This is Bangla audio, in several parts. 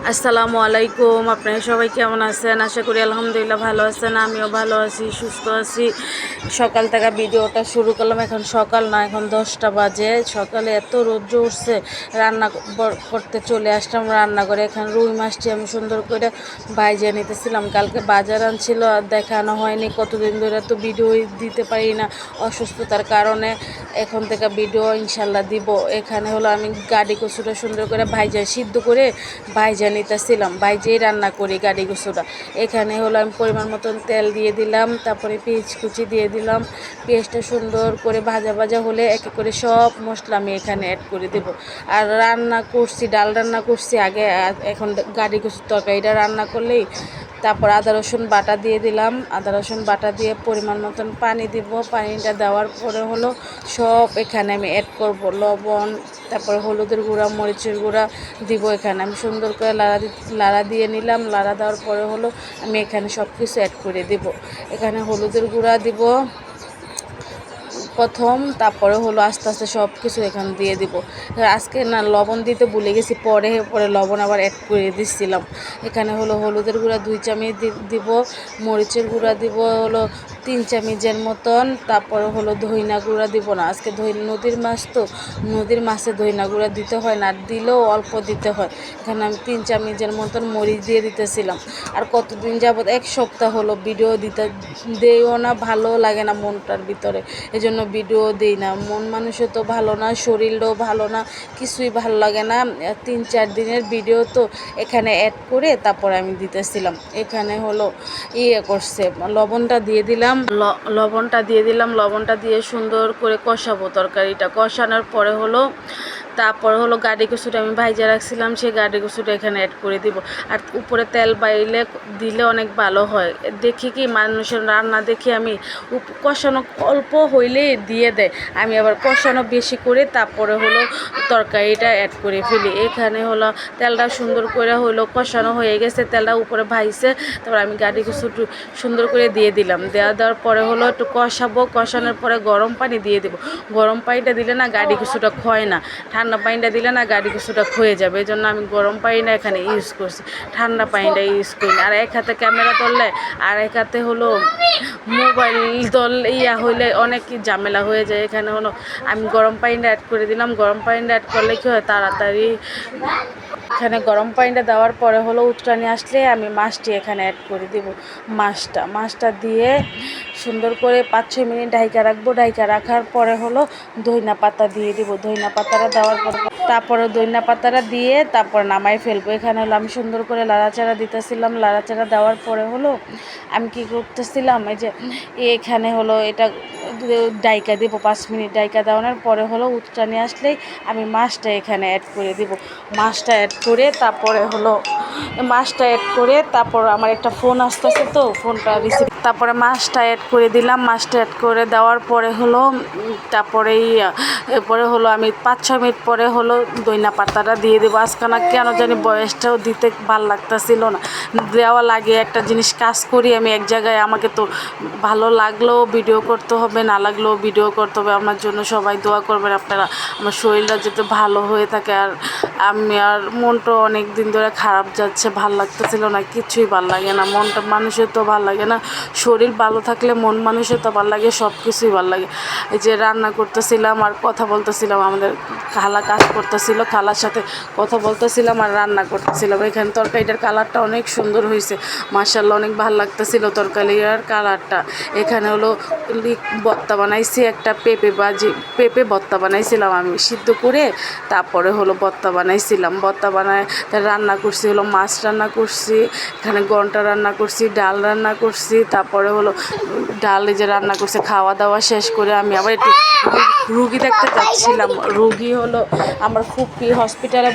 আসসালামু আলাইকুম। আপনারা সবাই কেমন আছেন? আশা করি আলহামদুলিল্লাহ ভালো আছেন। আমিও ভালো আছি, সুস্থ আছি। সকাল থেকে ভিডিওটা শুরু করলাম। এখন সকাল না, এখন 10টা বাজে। সকালে এত রৌদ্র উঠছে, রান্না করতে চলে আসলাম রান্নাঘরে। এখন রুই মাছটি আমি সুন্দর করে ভাইজা নিতেছিলাম। কালকে বাজার আনছিল, আর দেখানো হয়নি। কতদিন ধরে তো ভিডিও দিতে পারি না অসুস্থতার কারণে। এখন থেকে ভিডিও ইনশাল্লাহ দিব। এখানে হলো আমি গাড়ি কচুটা সুন্দর করে ভাইজা সিদ্ধ করে ভাইজা নিতেছিলাম। ভাইজেই রান্না করি গাড়ি কচুটা। এখানে হলো আমি পরিমাণ মতন তেল দিয়ে দিলাম, তারপরে পেঁয়াজ কুচি দিয়ে দিলাম। পেঁয়াজটা সুন্দর করে ভাজা ভাজা হলে একে করে সব মশলা আমি এখানে অ্যাড করে দেব। আর রান্না করছি, ডাল রান্না করছি আগে, এখন গাড়ি কচুর তরকারিটা রান্না করলেই তারপর আদা রসুন বাটা দিয়ে দিলাম। আদা রসুন বাটা দিয়ে পরিমাণ মতন পানি দিব। পানিটা দেওয়ার পরে হলো সব এখানে আমি অ্যাড করব। লবণ, তারপর হলুদের গুঁড়া, মরিচের গুঁড়া দিব। এখানে আমি সুন্দর করে লাড়া দিয়ে নিলাম। লাড়া দেওয়ার পরে হলো আমি এখানে সব কিছু অ্যাড করে দিব। এখানে হলুদের গুঁড়া দিব প্রথম, তারপরে হলো আস্তে আস্তে সব কিছু এখানে দিয়ে দিব। আজকে না লবণ দিতে ভুলে গেছি, পরে লবণ আবার অ্যাড করে দিচ্ছিলাম। এখানে হলো হলুদের গুঁড়া 2 চামচ দিব, মরিচের গুঁড়া দিব হলো 3 চামচের মতন। তারপরে হলো ধইনা গুঁড়া দিব না, আজকে নদীর মাছ তো, নদীর মাছে ধইনা গুঁড়া দিতে হয় না, আর দিলেও অল্প দিতে হয়। এখানে আমি 3 চামচের মতন মরিচ দিয়ে দিতেছিলাম। আর কতদিন যাবত 1 সপ্তাহ হলো ভিডিও দেও না, ভালো লাগে না মনটার ভিতরে, এজন্য ভিডিও দিই না। মন মানুষও তো ভালো না, শরীরও ভালো না, কিছুই ভালো লাগে না। 3-4 দিনের ভিডিও তো এখানে অ্যাড করে তারপর আমি দিতেছিলাম। এখানে হলো করছে, লবণটা দিয়ে দিলাম। লবণটা দিয়ে সুন্দর করে কষাবো। তরকারিটা কষানোর পরে হলো তারপর হলো গাড়ি কচুটা আমি ভাইজা রাখছিলাম, সেই গাড়ি কচুটা এখানে অ্যাড করে দিব। আর উপরে তেল বাইলে দিলে অনেক ভালো হয়। দেখি কি মানুষের রান্না দেখি আমি কষানো অল্প হইলেই দিয়ে দেয়, আমি আবার কষানো বেশি করে তারপরে হলো তরকারিটা অ্যাড করে ফেলি। এখানে হলো তেলটা সুন্দর করে হলো কষানো হয়ে গেছে, তেলটা উপরে ভাইছে। তারপর আমি গাড়ি কচু সুন্দর করে দিয়ে দিলাম। দেওয়ার পরে হলো একটু কষাবো। কষানোর পরে গরম পানি দিয়ে দেবো। গরম পানিটা দিলে না গাড়ি কচুটা ক্ষয় না, ঠান্ডা পানিটা দিলে না গাড়ি কচুটা ক্ষয়ে যাবে। এই জন্য আমি গরম পানিটা এখানে ইউজ করছি, ঠান্ডা পানিটা ইউজ করি না। আর এক হাতে ক্যামেরা ধরলে আর এক হাতে হলো মোবাইল হইলে অনেক ঝামেলা হয়ে যায়। এখানে হলো আমি গরম পানিটা অ্যাড করে দিলাম। গরম পানিটা অ্যাড করলে কী হয়, তাড়াতাড়ি। এখানে গরম পানিটা দেওয়ার পরে হলো উতরানি আসলে আমি মাছটি এখানে অ্যাড করে দেব। মাছটা দিয়ে সুন্দর করে 5-6 মিনিট ঢাইকা রাখবো। ঢাইকা রাখার পরে হলো ধইনা পাতা দিয়ে দিব। ধইনা পাতাটা দেওয়ার পর তারপরে ধইনা পাতাটা দিয়ে তারপর নামাই ফেলবো। এখানে হলো আমি সুন্দর করে লাড়াচাড়া দিতেছিলাম। লাড়াচাড়া দেওয়ার পরে হলো আমি কী করতেছিলাম, এই যে এখানে হলো এটা ডাইকা দিব 5 মিনিট। ডাইকা দেওয়ানোর পরে হলো উতরানি আসলেই আমি মাছটা এখানে অ্যাড করে দিব। মাছটা অ্যাড করে তারপর আমার একটা ফোন আসতেছে, তো ফোনটা রিসিভ, তারপরে মাছটা অ্যাড করে দিলাম। মাছটা অ্যাড করে দেওয়ার পরে হলো এরপরে হলো আমি 5-6 মিনিট পরে হলো দইনা পাতাটা দিয়ে দেবো। আজকাল কেন জানি বয়সটাও দিতে ভাল লাগতেছিল না, দেওয়া লাগে। একটা জিনিস কাজ করি আমি এক জায়গায়, আমাকে তো ভালো লাগলেও ভিডিও করতে হবে, না লাগলেও ভিডিও করতে হবে। আমার জন্য সবাই দোয়া করবেন আপনারা, আমার শরীরটা যাতে ভালো হয়ে থাকে। আর আমি আর মনটা অনেক দিন ধরে খারাপ যাচ্ছে, ভাল লাগতেছিল না, কিছুই ভাল লাগে না। মনটা মানুষের তো ভাল লাগে না, শরীর ভালো থাকলে মন মানুষের তো ভাল লাগে, সব কিছুই ভাল লাগে। এই যে রান্না করতেছিলাম আর কথা বলতেছিলাম, আমাদের খালা কাজ করতেছিল, খালার সাথে কথা বলতেছিলাম আর রান্না করতেছিলাম। এখানে তরকারিটার কালারটা অনেক সুন্দর হয়েছে, মাশাআল্লাহ, অনেক ভালো লাগতেছিল তরকারিটার কালারটা। এখানে হলো ভর্তা বানাইছি, একটা পেঁপে ভর্তা বানাইছিলাম আমি সিদ্ধ করে, তারপরে হলো ভর্তা বানাইছিলাম। ভর্তা বানায় রান্না করছি হলো মাছ রান্না করছি, এখানে ঘন্টা রান্না করছি, ডাল রান্না করছি। তারপরে হলো ডাল যে রান্না করছে, খাওয়া দাওয়া শেষ করে আমি আবার একটু রুগী দেখতে যাচ্ছিলাম। রুগী হলো আমার ফুপ্পি হসপিটালে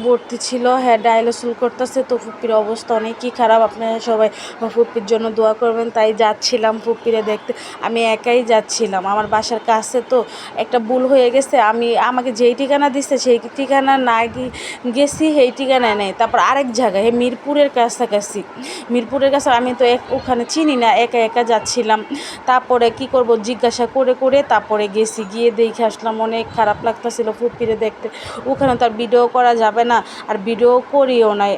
ভর্তি ছিল। হ্যাঁ, ডায়ালিসিস করতেছে, তো ফুপ্পির অবস্থা অনেকই খারাপ। আপনারা সবাই আমার ফুপ্পির জন্য দোয়া করবেন। তাই যাচ্ছিলাম ফুপ্পিরে দেখতে। আমি একাই যাচ্ছিলাম, আমার বাসার কাছে তো, একটা ভুল হয়ে গেছে। আমাকে যেই ঠিকানা দিচ্ছে সেই ঠিকানা না গেছি সেই ঠিকানায় নেই, তারপর আরেক জায়গায় মিরপুরের কাছাকাছি, মিরপুরের কাছে আমি তো ওখানে চিনি না, একা একা যাচ্ছিলাম। তারপরে কি করব, জিজ্ঞাসা করে করে তারপরে গেছি, গিয়ে দেখে আসলাম, অনেক খারাপ লাগতেছিল ফুপিরে দেখতে। ওখানে তো আর ভিডিও করা যাবে না, আর ভিডিও করিও নাই,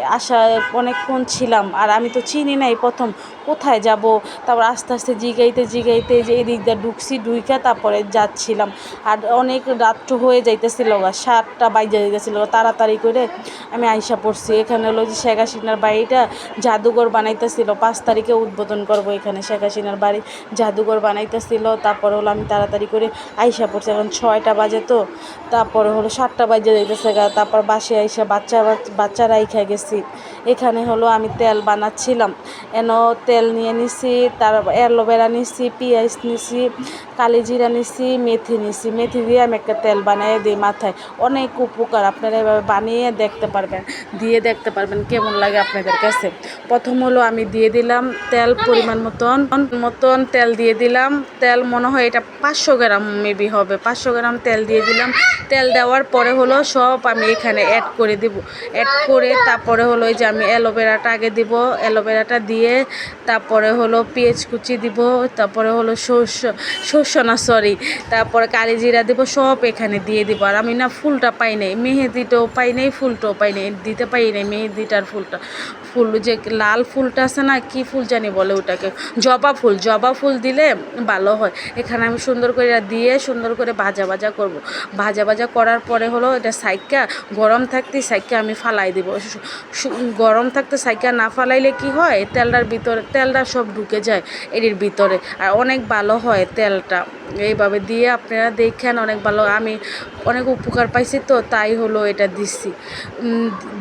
অনেকক্ষণ ছিলাম, আর আমি তো চিনি নাই প্রথম, কোথায় যাব। তারপর আস্তে আস্তে জিগাইতে জিগাইতে যে এদিক দিয়ে ঢুকছি, ঢুইকা তারপরে যাচ্ছিলাম। আর অনেক রাত্র হয়ে যাইতেছিল, 7টা বাজে গেছিলো, তাড়াতাড়ি করে আমি আইসা পড়ছি। এখানে হলো যে শেখ হাসিনার বাড়িটা জাদুঘর বানাইতেছিল, 5 তারিখে উদ্বোধন করব এখানে শেখ হাসিনার বাড়ি জাদুঘর বানাইতেছিল। তারপর হলো আমি তাড়াতাড়ি করে আইসা পড়ছি, এখন 6টা বাজে তো, তারপরে হলো 7টা বাজে যাইতেছে গা। তারপর বাসে আইসা বাচ্চারা আইখা গেছি। এখানে হলো আমি তেল বানাচ্ছিলাম, তেল নিয়ে নিছি, তার অ্যালোভেরা নিছি, পেঁয়াজ নিছি, কালিজিরা নিছি, মেথি নিছি, মেথি দিয়ে আমি একটা তেল বানিয়ে দিই মাথায়, অনেক উপকার। আপনারা এভাবে বানিয়ে দেখতে পারবেন, দিয়ে দেখতে পারবেন কেমন লাগে আপনাদের কাছে। প্রথম হলো আমি দিয়ে দিলাম তেল, পরিমাণ মতন তেল দিয়ে দিলাম। তেল মনে হয় এটা 500 গ্রাম মেবি হবে, 500 গ্রাম তেল দিয়ে দিলাম। তেল দেওয়ার পরে হলো সব আমি এখানে অ্যাড করে দেব, অ্যাড করে তারপরে হলো এই যে আমি অ্যালোভেরাটা আগে দিব, অ্যালোভেরাটা দিয়ে তারপরে হলো পেঁয়াজ কুচি দিব, তারপরে হলো তারপরে কালি জিরা দিব, সব এখানে দিয়ে দিব। আর আমি না ফুলটা পাই নাই, মেহেদিটাও পাই নাই, ফুলটাও পাই নাই, দিতে পাই নাই মেহেদিটার ফুল যে লাল ফুলটা আছে না, কি ফুল জানি বলে ওটাকে, জবা ফুল দিলে ভালো হয়। এখানে আমি সুন্দর করে দিয়ে সুন্দর করে ভাজা করব। ভাজা করার পরে হলো এটা সাইকা গরম থাকতে সাইকা আমি ফালাই দিব। গরম থাকতে সাইকা না ফালাইলে কি হয়, তেলটা সব ঢুকে যায় এর ভিতরে, আর অনেক ভালো হয় তেলটা। এইভাবে দিয়ে আপনারা দেখেন, অনেক ভালো, আমি অনেক উপকার পাইছি, তো তাই হলো এটা দিচ্ছি,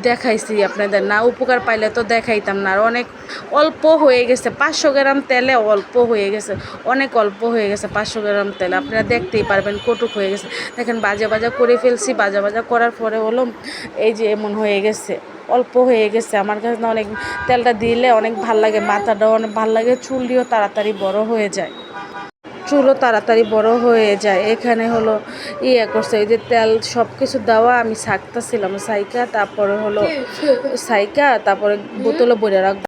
দেখাইছি আপনাদের। না উপকার পাইলে তো দেখাইতাম না। আর অনেক অল্প হয়ে গেছে, 500 গ্রাম তেলে অল্প হয়ে গেছে, অনেক অল্প হয়ে গেছে 500 গ্রাম তেল। আপনারা দেখতেই পারবেন কটুক হয়ে গেছে। দেখেন ভাজা করে ফেলছি, ভাজা করার পরে হলো এই যে এমন হয়ে গেছে, অল্প হয়ে গেছে। আমার কাছে না অনেক তেলটা দিলে অনেক ভাল লাগে, মাথাটাও অনেক ভাল লাগে, চুলটিও তাড়াতাড়ি বড় হয়ে যায়। এখানে হলো করছে, এই যে তেল সব কিছু দেওয়া আমি সাইকা তারপরে বোতলে ভরে রাখবো।